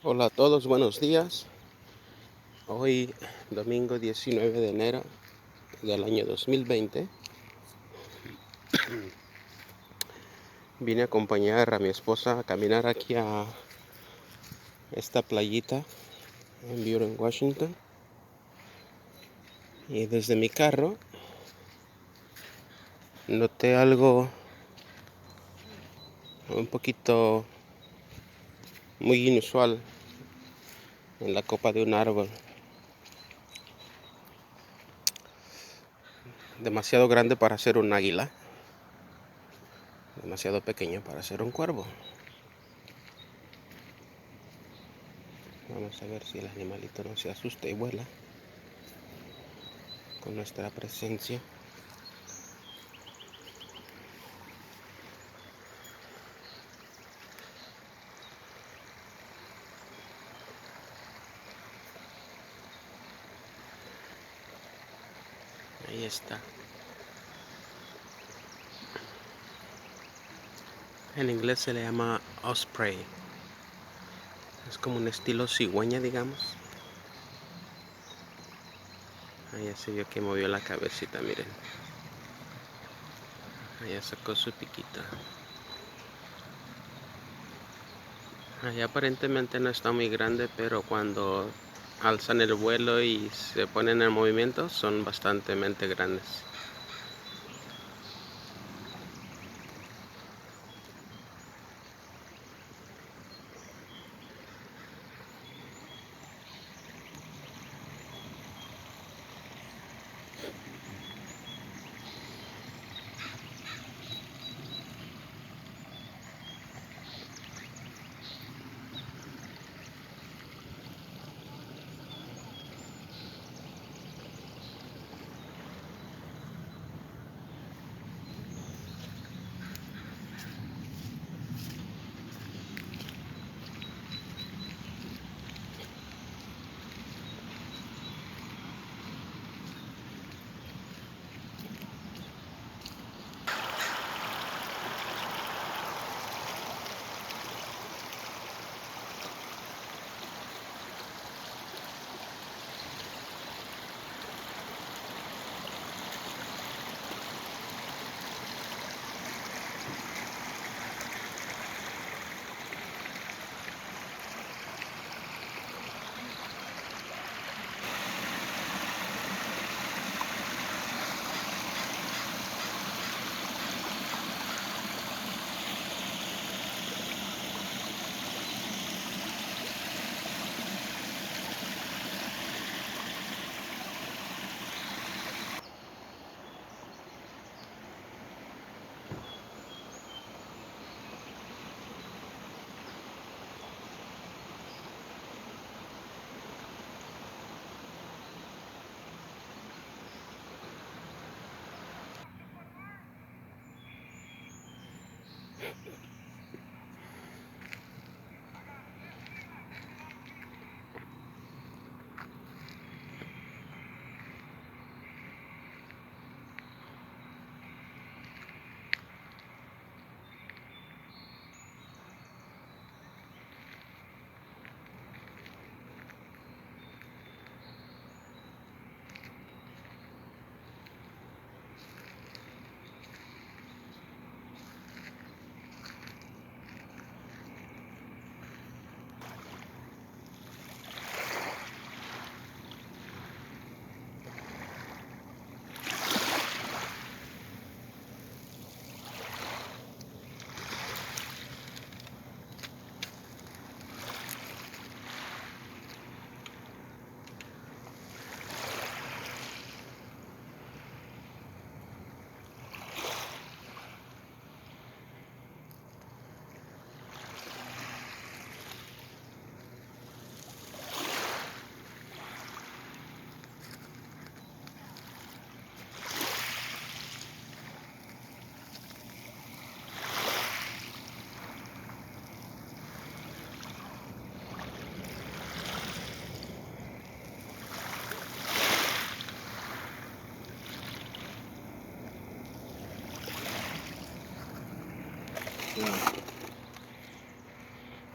Hola a todos, buenos días. Hoy, domingo 19 de enero del año 2020, vine a acompañar a mi esposa a caminar aquí a esta playita en Buren, Washington. Y desde mi carro noté algo un poquito muy inusual en la copa de un árbol. Demasiado grande para ser un águila, demasiado pequeño para ser un cuervo. Vamos a ver si el animalito no se asusta y vuela con nuestra presencia. Ahí está. En inglés se le llama osprey. Es como un estilo cigüeña, digamos. Ahí se vio que movió la cabecita, miren. Ahí sacó su piquita. Ahí aparentemente no está muy grande, pero cuando alzan el vuelo y se ponen en movimiento son bastante grandes.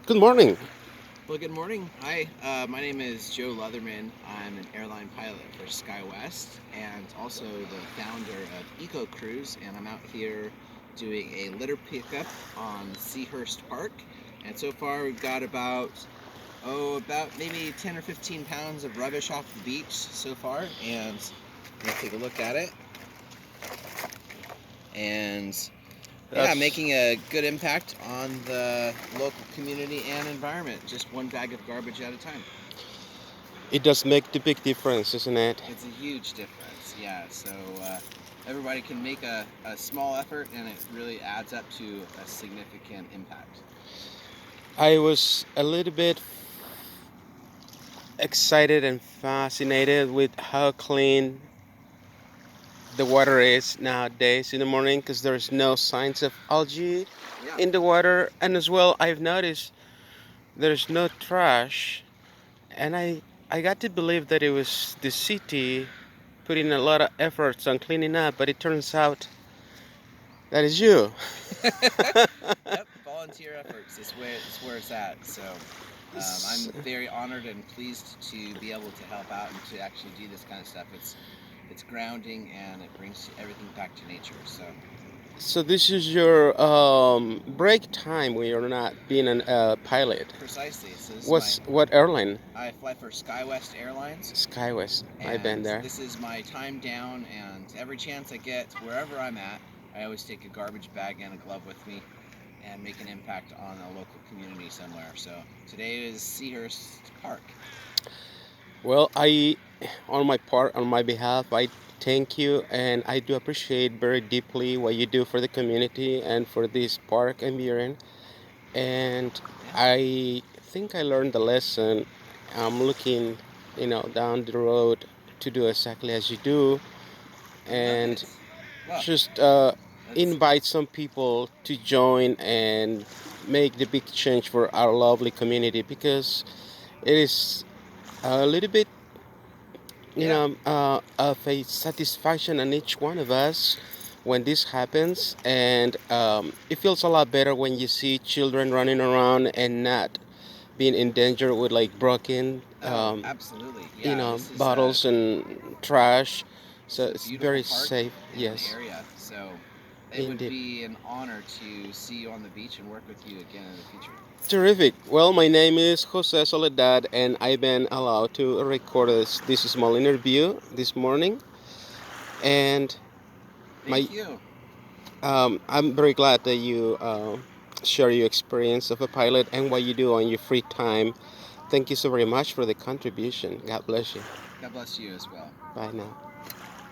Good morning. Good Good morning. Hi, my name is Joe Leatherman. I'm an airline pilot for SkyWest and also the founder of Eco Cruise. And I'm out here doing a litter pickup on Seahurst Park. And so far, we've got about maybe 10 or 15 pounds of rubbish off the beach so far. And let's take a look at it. And yeah, That's making a good impact on the local community and environment. Just one bag of garbage at a time. it does make the big difference, isn't it? It's a huge difference, yeah. So everybody can make a small effort, and it really adds up to a significant impact. I was a little bit excited and fascinated with how clean the water is nowadays in the morning because there's no signs of algae Yeah. in the water, and as well I've noticed there's no trash, and I got to believe that it was the city putting a lot of efforts on cleaning up, but it turns out that is you. Yep, volunteer efforts is where it's at. So I'm very honored and pleased to be able to help out and to actually do this kind of stuff. It's grounding and it brings everything back to nature. So So this is your break time when you're not being a pilot. precisely. So this is my What airline? I fly for SkyWest Airlines. Skywest. I've been And there. this is my time down, and every chance I get, wherever I'm at, I always take a garbage bag and a glove with me and make an impact on a local community somewhere. So today is Seahurst Park. Well, on my behalf, I thank you, and I do appreciate very deeply what you do for the community and for this park I'm here in. And Yeah, I think I learned the lesson. I'm looking, down the road to do exactly as you do, I love and it. Well, just let's. invite some people to join and make the big change for our lovely community because it is a little bit, Yeah. of a satisfaction on each one of us when this happens, and it feels a lot better when you see children running around and not being in danger with like broken, Oh, absolutely. Yeah, this is bottles and trash. this So is a it's beautiful very park safe. and Yes, area. So it would indeed. be an honor to see you on the beach and work with you again in the future. Terrific. Well, my name is Jose Soledad, and I've been allowed to record this small interview this morning. And my Thank you. I'm very glad that you share your experience of a pilot and what you do on your free time. Thank you so very much for the contribution. God bless you. God bless you as well. Bye now.